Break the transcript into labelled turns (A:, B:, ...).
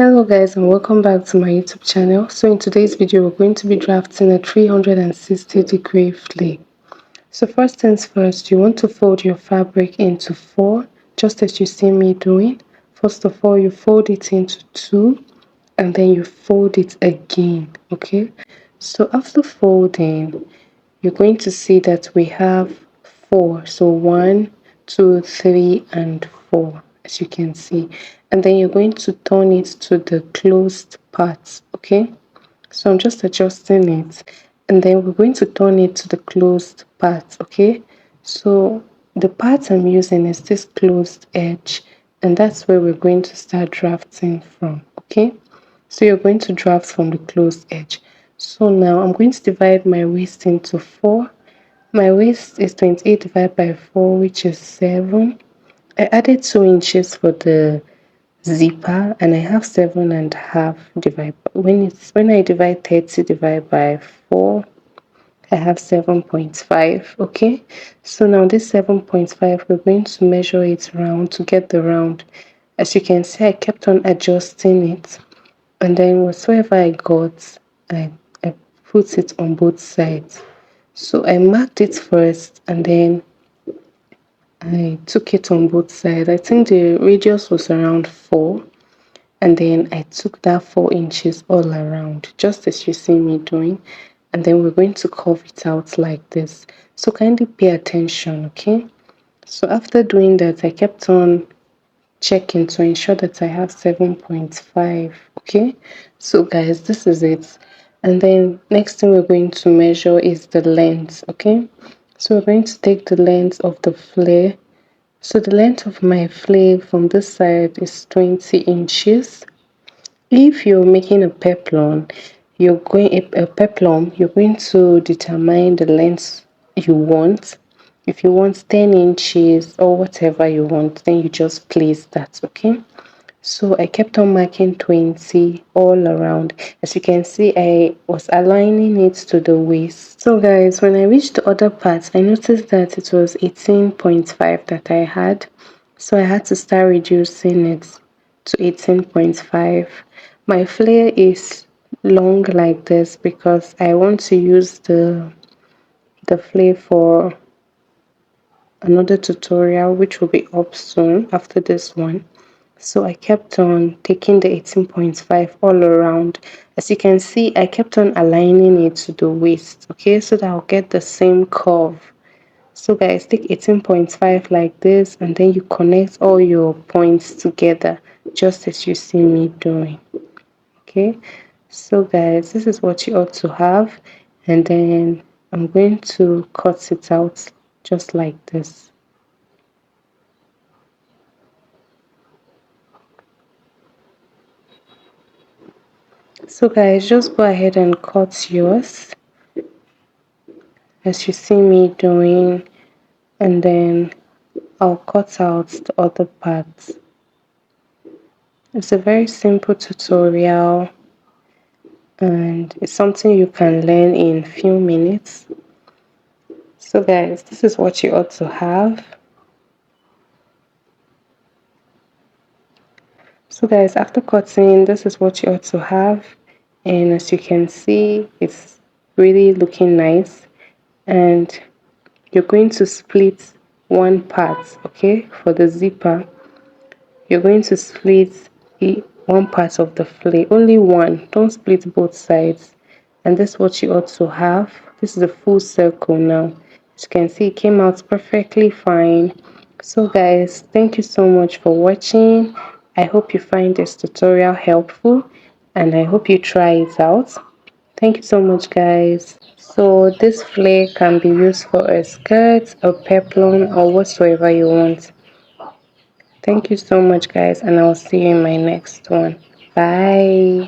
A: Hello guys, and welcome back to my YouTube channel. So in today's video, we're going to be drafting a 360-degree flare. So first things first, you want to fold your fabric into 4, just as you see me doing. First of all, you fold it into 2 and then you fold it again. Okay, so after folding, you're going to see that we have 4. So 1, 2, 3 and 4, as you can see. And then you're going to turn it to the closed part. Okay, so I'm just adjusting it, and then we're going to turn it to the closed part. Okay, so the part I'm using is this closed edge, and that's where we're going to start drafting from. Okay, so you're going to draft from the closed edge. So now I'm going to divide my waist into 4. My waist is 28 divided by 4, which is 7. I added 2 inches for the zipper, and I have 7.5 divided. When I divide 30 divided by 4, I have 7.5. Okay, so now this 7.5, we're going to measure it round to get the round. As you can see, I kept on adjusting it, and then whatsoever I got, I put it on both sides. So I marked it first, and then I took it on both sides. I think the radius was around 4, and then I took that 4 inches all around, just as you see me doing, and then we're going to curve it out like this. So kindly pay attention. Okay, so after doing that, I kept on checking to ensure that I have 7.5. Okay, so guys, this is it. And then next thing we're going to measure is the length. Okay, so we're going to take the length of the flare. So the length of my flare from this side is 20 inches. If you're making a peplum, you're going to determine the length you want. If you want 10 inches or whatever you want, then you just place that. Okay, so I kept on marking 20 all around. As you can see, I was aligning it to the waist. So guys, when I reached the other part, I noticed that it was 18.5 that I had, so I had to start reducing it to 18.5. My flare is long like this because I want to use the flare for another tutorial, which will be up soon after this one. So I kept on taking the 18.5 all around. As you can see, I kept on aligning it to the waist. Okay, so that I'll get the same curve. So guys, take 18.5 like this, and then you connect all your points together, just as you see me doing. Okay, so guys, this is what you ought to have, and then I'm going to cut it out just like this. So guys, just go ahead and cut yours as you see me doing, and then I'll cut out the other parts. It's a very simple tutorial, and it's something you can learn in few minutes. So guys, this is what you ought to have. So guys, after cutting, this is what you ought to have, and as you can see, it's really looking nice. And you're going to split one part. Okay, for the zipper, you're going to split one part of the flare, only one, don't split both sides. And this is what you ought to have. This is a full circle now. As you can see, it came out perfectly fine. So guys, thank you so much for watching. I hope you find this tutorial helpful, and I hope you try it out. Thank you so much guys. So this flare can be used for a skirt, a peplum, or whatsoever you want. Thank you so much guys, and I'll see you in my next one. Bye.